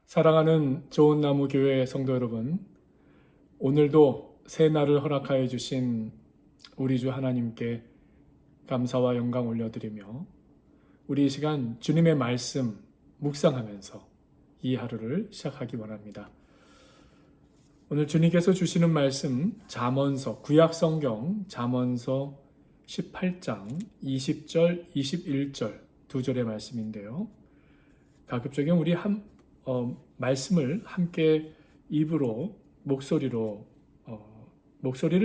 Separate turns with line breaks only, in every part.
사랑하는 좋은 나무 교회 성도 여러분, 오늘도 새 날을 허락하여 주신 우리 주 하나님께 감사와 영광 올려드리며 우리 이 시간 주님의 말씀 묵상하면서 이 하루를 시작하기 원합니다. 오늘 주님께서 주시는 말씀 잠언서 구약성경 잠언서 18장 20절 21절 두 절의 말씀인데요. 가급적이면 우리 말씀을 함께 입으로 목소리를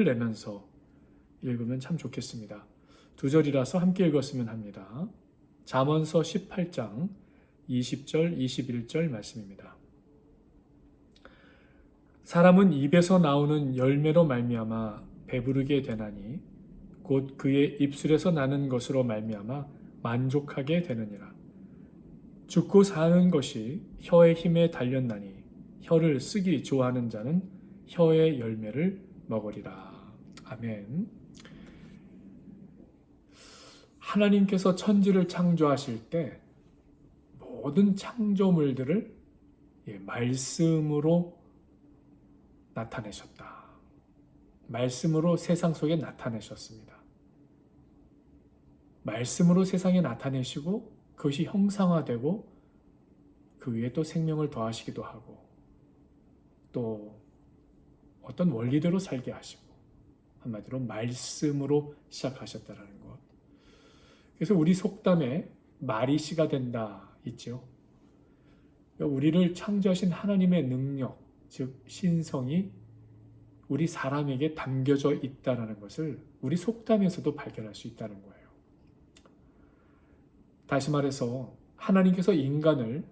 내면서 읽으면 참 좋겠습니다. 두 절이라서 함께 읽었으면 합니다. 잠언서 18장 20절 21절 말씀입니다. 사람은 입에서 나오는 열매로 말미암아 배부르게 되나니 곧 그의 입술에서 나는 것으로 말미암아 만족하게 되느니라. 죽고 사는 것이 혀의 힘에 달렸나니 혀를 쓰기 좋아하는 자는 혀의 열매를 먹으리라. 아멘. 하나님께서 천지를 창조하실 때 모든 창조물들을 말씀으로 나타내셨다. 말씀으로 세상 속에 나타내셨습니다. 말씀으로 세상에 나타내시고 그것이 형상화되고 그 위에 또 생명을 더하시기도 하고 또 어떤 원리대로 살게 하시고 한마디로 말씀으로 시작하셨다라는 것. 그래서 우리 속담에 말이 씨가 된다 있죠. 우리를 창조하신 하나님의 능력, 즉 신성이 우리 사람에게 담겨져 있다는 것을 우리 속담에서도 발견할 수 있다는 거예요. 다시 말해서 하나님께서 인간을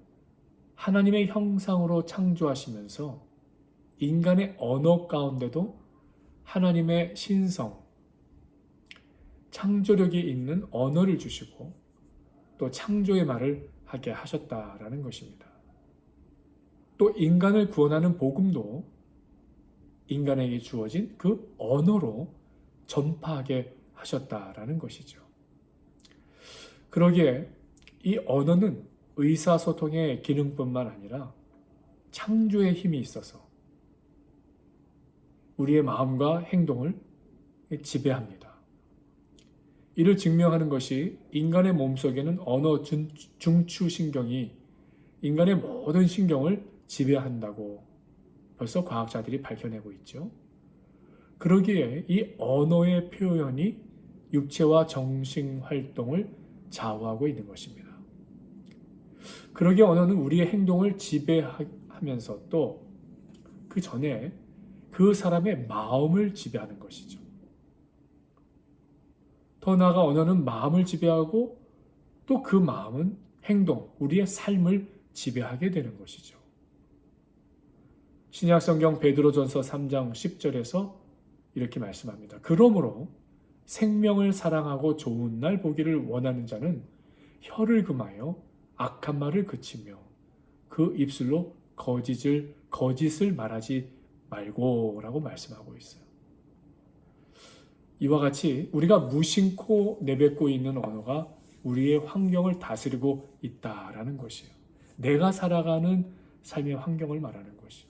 하나님의 형상으로 창조하시면서 인간의 언어 가운데도 하나님의 신성, 창조력이 있는 언어를 주시고 또 창조의 말을 하게 하셨다라는 것입니다. 또 인간을 구원하는 복음도 인간에게 주어진 그 언어로 전파하게 하셨다라는 것이죠. 그러기에 이 언어는 의사소통의 기능뿐만 아니라 창조의 힘이 있어서 우리의 마음과 행동을 지배합니다. 이를 증명하는 것이 인간의 몸속에는 언어 중추신경이 인간의 모든 신경을 지배한다고 벌써 과학자들이 밝혀내고 있죠. 그러기에 이 언어의 표현이 육체와 정신 활동을 좌우하고 있는 것입니다. 그러기에 언어는 우리의 행동을 지배하면서 또 그 전에 그 사람의 마음을 지배하는 것이죠. 더 나아가 언어는 마음을 지배하고 또 그 마음은 행동, 우리의 삶을 지배하게 되는 것이죠. 신약성경 베드로전서 3장 10절에서 이렇게 말씀합니다. 그러므로 생명을 사랑하고 좋은 날 보기를 원하는 자는 혀를 금하여 악한 말을 그치며 그 입술로 거짓을 말하지 말고라고 말씀하고 있어요. 이와 같이 우리가 무심코 내뱉고 있는 언어가 우리의 환경을 다스리고 있다라는 것이에요. 내가 살아가는 삶의 환경을 말하는 것이에요.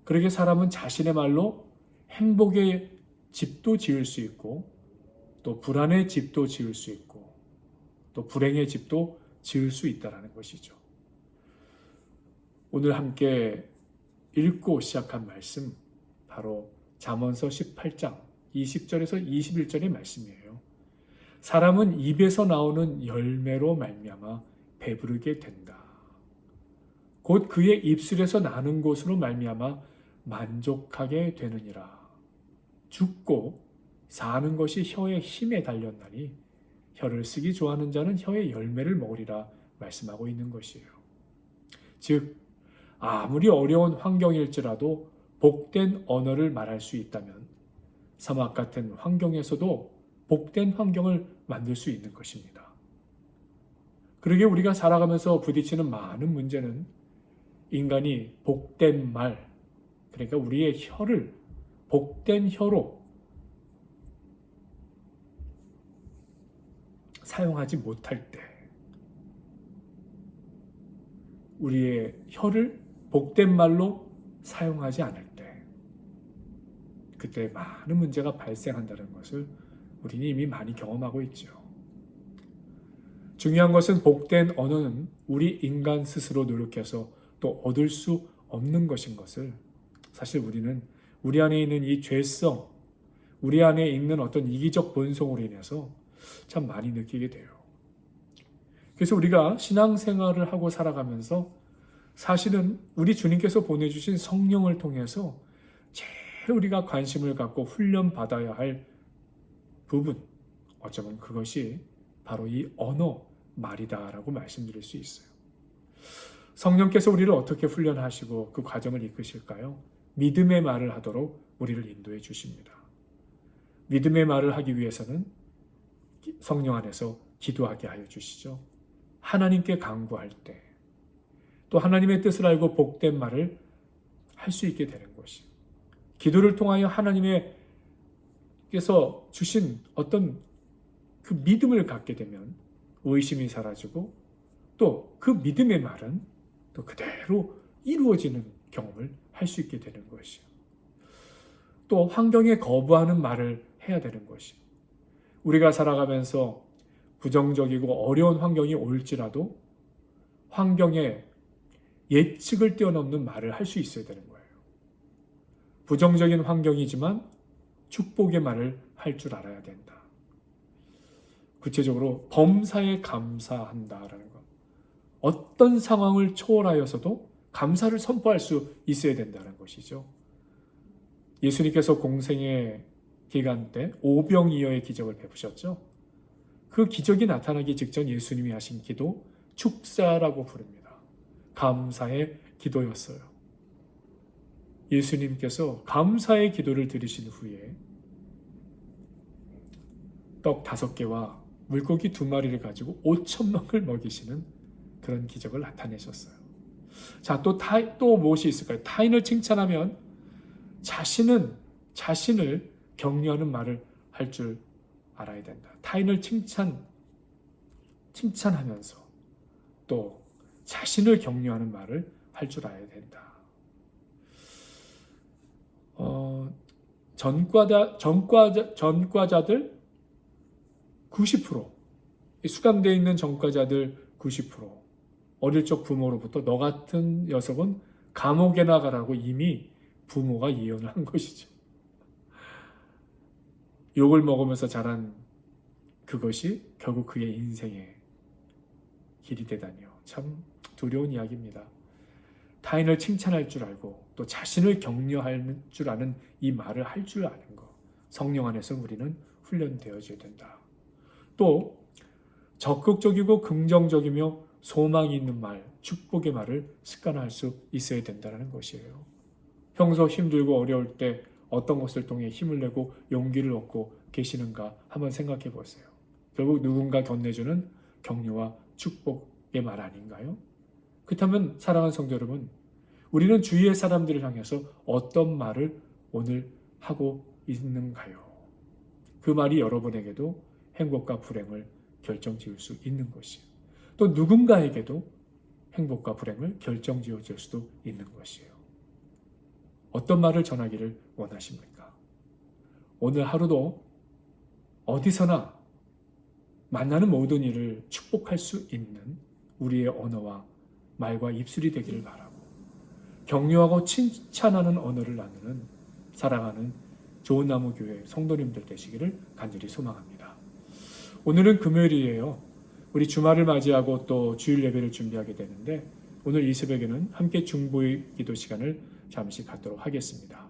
그러기에 사람은 자신의 말로 행복의 집도 지을 수 있고 또 불안의 집도 지을 수 있고 또 불행의 집도 지을 수 있다는 것이죠. 오늘 함께 읽고 시작한 말씀 바로 잠언서 18장 20절에서 21절의 말씀이에요. 사람은 입에서 나오는 열매로 말미암아 배부르게 된다. 곧 그의 입술에서 나는 것으로 말미암아 만족하게 되느니라. 죽고 사는 것이 혀의 힘에 달렸나니 혀를 쓰기 좋아하는 자는 혀의 열매를 먹으리라 말씀하고 있는 것이에요. 즉 아무리 어려운 환경일지라도 복된 언어를 말할 수 있다면 사막 같은 환경에서도 복된 환경을 만들 수 있는 것입니다. 그러게 우리가 살아가면서 부딪히는 많은 문제는 인간이 복된 말, 그러니까 우리의 혀를 복된 혀로 사용하지 못할 때 우리의 혀를 복된 말로 사용하지 않을 때, 그때 많은 문제가 발생한다는 것을 우리는 이미 많이 경험하고 있죠. 중요한 것은 복된 언어는 우리 인간 스스로 노력해서 또 얻을 수 없는 것인 것을, 사실 우리는 우리 안에 있는 이 죄성, 우리 안에 있는 어떤 이기적 본성으로 인해서 참 많이 느끼게 돼요. 그래서 우리가 신앙생활을 하고 살아가면서 사실은 우리 주님께서 보내주신 성령을 통해서 제일 우리가 관심을 갖고 훈련받아야 할 부분, 어쩌면 그것이 바로 이 언어, 말이다라고 말씀드릴 수 있어요. 성령께서 우리를 어떻게 훈련하시고 그 과정을 이끄실까요? 믿음의 말을 하도록 우리를 인도해 주십니다. 믿음의 말을 하기 위해서는 성령 안에서 기도하게 하여 주시죠. 하나님께 간구할 때, 또 하나님의 뜻을 알고 복된 말을 할 수 있게 되는 것이, 기도를 통하여 하나님께서 주신 어떤 그 믿음을 갖게 되면 의심이 사라지고, 또 그 믿음의 말은 또 그대로 이루어지는 경험을 할 수 있게 되는 것이요. 또 환경에 거부하는 말을 해야 되는 것이, 우리가 살아가면서 부정적이고 어려운 환경이 올지라도 환경에 예측을 뛰어넘는 말을 할 수 있어야 되는 거예요. 부정적인 환경이지만 축복의 말을 할 줄 알아야 된다. 구체적으로 범사에 감사한다라는 것. 어떤 상황을 초월하여서도 감사를 선포할 수 있어야 된다는 것이죠. 예수님께서 공생의 기간 때 오병이어의 기적을 베푸셨죠. 그 기적이 나타나기 직전 예수님이 하신 기도, 축사라고 부릅니다. 감사의 기도였어요. 예수님께서 감사의 기도를 드리신 후에 떡 5개와 물고기 2마리를 가지고 5,000명을 먹이시는 그런 기적을 나타내셨어요. 자, 또 무엇이 있을까요? 타인을 칭찬하면 자신을 격려하는 말을 할 줄 알아야 된다. 타인을 칭찬하면서 또 자신을 격려하는 말을 할 줄 알아야 된다. 전과자들 90%, 수감되어 있는 전과자들 90%, 어릴 적 부모로부터 너 같은 녀석은 감옥에 나가라고 이미 부모가 예언을 한 것이죠. 욕을 먹으면서 자란 그것이 결국 그의 인생의 길이 되다니요. 참 두려운 이야기입니다. 타인을 칭찬할 줄 알고 또 자신을 격려할 줄 아는 이 말을 할 줄 아는 것, 성령 안에서 우리는 훈련되어져야 된다. 또 적극적이고 긍정적이며 소망이 있는 말, 축복의 말을 습관화할 수 있어야 된다는 것이에요. 평소 힘들고 어려울 때 어떤 것을 통해 힘을 내고 용기를 얻고 계시는가 한번 생각해 보세요. 결국 누군가 건네주는 격려와 축복의 말 아닌가요? 그렇다면 사랑하는 성도 여러분, 우리는 주위의 사람들을 향해서 어떤 말을 오늘 하고 있는가요? 그 말이 여러분에게도 행복과 불행을 결정지을 수 있는 것이에요. 또 누군가에게도 행복과 불행을 결정지을 수도 있는 것이에요. 어떤 말을 전하기를 원하십니까? 오늘 하루도 어디서나 만나는 모든 일을 축복할 수 있는 우리의 언어와 말과 입술이 되기를 바라고, 격려하고 칭찬하는 언어를 나누는 사랑하는 좋은 나무 교회 성도님들 되시기를 간절히 소망합니다. 오늘은 금요일이에요. 우리 주말을 맞이하고 또 주일 예배를 준비하게 되는데, 오늘 이 새벽에는 함께 중보의 기도 시간을 잠시 갖도록 하겠습니다.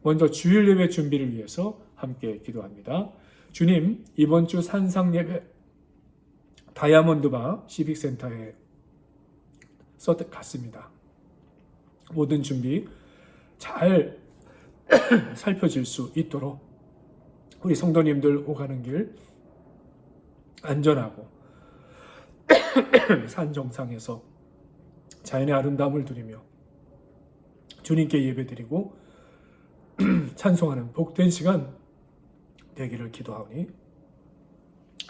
먼저 주일 예배 준비를 위해서 함께 기도합니다. 주님, 이번 주 산상 예배 다이아몬드바 시빅센터에 갔습니다. 모든 준비 잘 살펴질 수 있도록 우리 성도님들 오가는 길 안전하고 산 정상에서 자연의 아름다움을 누리며 주님께 예배드리고 찬송하는 복된 시간 되기를 기도하오니,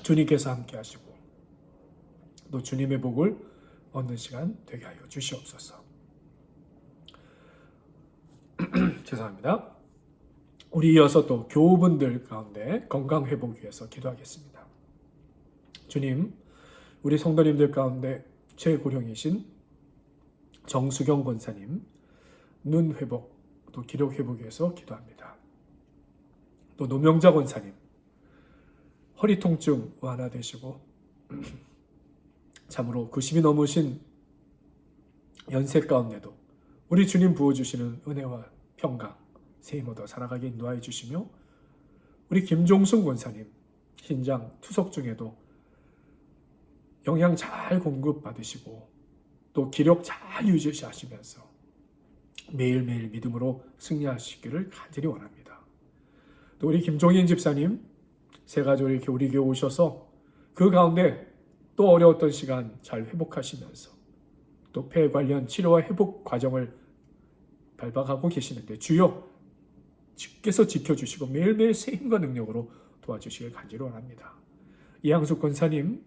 주님께서 함께 하시고 또 주님의 복을 얻는 시간 되게 하여 주시옵소서. 죄송합니다. 우리 이어서 또 교우분들 가운데 건강 회복 위해서 기도하겠습니다. 주님, 우리 성도님들 가운데 최고령이신 정수경 권사님 눈 회복 또 기력 회복 위해서 기도합니다. 또 노명자 권사님 허리 통증 완화되시고 참으로 90이 넘으신 연세 가운데도 우리 주님 부어주시는 은혜와 평강 세임 얻어 살아가게 인도하여 주시며, 우리 김종순 권사님 신장 투석 중에도 영양 잘 공급받으시고 또 기력 잘 유지하시면서 매일매일 믿음으로 승리하시기를 간절히 원합니다. 또 우리 김종인 집사님 세 가족이 이렇게 우리 교회 오셔서 그 가운데 또 어려웠던 시간 잘 회복하시면서 또 폐 관련 치료와 회복 과정을 밟아가고 계시는데 주여 주께서 지켜주시고 매일매일 새 힘과 능력으로 도와주시길 간절히 원합니다. 이양숙 권사님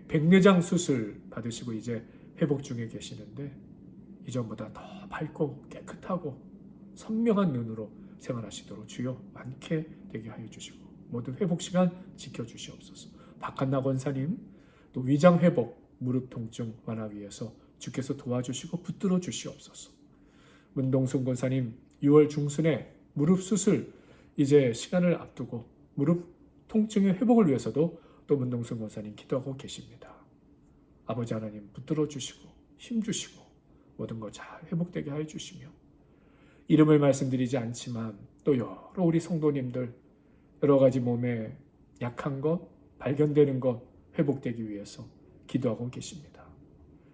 백내장 수술 받으시고 이제 회복 중에 계시는데 이전보다 더 밝고 깨끗하고 선명한 눈으로 생활하시도록 주여 많게 되게 하여 주시고 모든 회복 시간 지켜주시옵소서. 박한나 권사님 또 위장 회복 무릎 통증 완화 위해서 주께서 도와주시고 붙들어 주시옵소서. 문동순 권사님 6월 중순에 무릎 수술 이제 시간을 앞두고 무릎 통증의 회복을 위해서도 또 문동순 권사님 기도하고 계십니다. 아버지 하나님 붙들어 주시고 힘 주시고 모든 것 잘 회복되게 하여 주시며, 이름을 말씀드리지 않지만 또 여러 우리 성도님들 여러 가지 몸에 약한 것 발견되는 것 회복되기 위해서 기도하고 계십니다.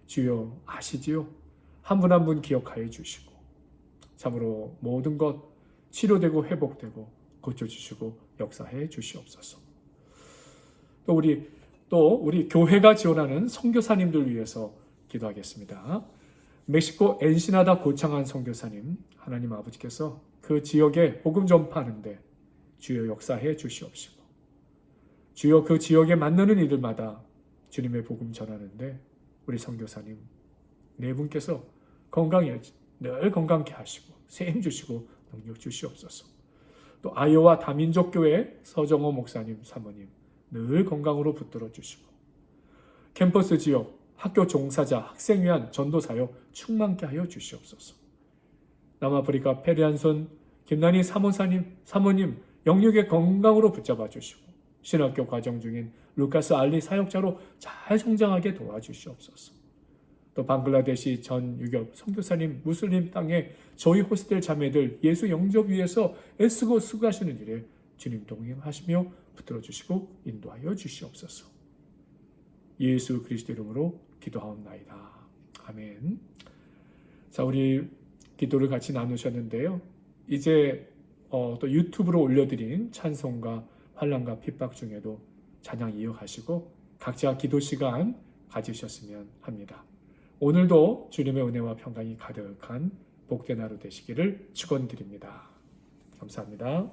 주여 아시지요? 한 분 한 분 기억하여 주시고 참으로 모든 것 치료되고 회복되고 고쳐주시고 역사해 주시옵소서. 또 우리 교회가 지원하는 선교사님들 위해서 기도하겠습니다. 멕시코 엔시나다 고창한 선교사님 하나님 아버지께서 그 지역에 복음 전파하는데 주여 역사해 주시옵시고 주여 그 지역에 만나는 이들마다 주님의 복음 전하는데 우리 선교사님 네 분께서 늘 건강케 하시고 새 힘 주시고 능력 주시옵소서. 또 아이오와 다민족교회 서정호 목사님 사모님 늘 건강으로 붙들어 주시고 캠퍼스 지역 학교 종사자 학생 위한 전도 사역 충만케 하여 주시옵소서. 남아프리카 페리안손 김난희 사모님 영육의 건강으로 붙잡아 주시고 신학교 과정 중인 루카스 알리 사역자로 잘 성장하게 도와주시옵소서. 또 방글라데시 전 유교 선교사님 무슬림 땅에 저희 호스텔 자매들 예수 영접 위해서 애쓰고 수고하시는 일에 주님 동행하시며 붙들어 주시고 인도하여 주시옵소서. 예수 그리스도 이름으로 기도하옵나이다. 아멘. 자, 우리 기도를 같이 나누셨는데요. 이제 또 유튜브로 올려드린 찬송과 환난과 핍박 중에도 찬양 이어가시고 각자 기도 시간 가지셨으면 합니다. 오늘도 주님의 은혜와 평강이 가득한 복된 하루 되시기를 축원드립니다. 감사합니다.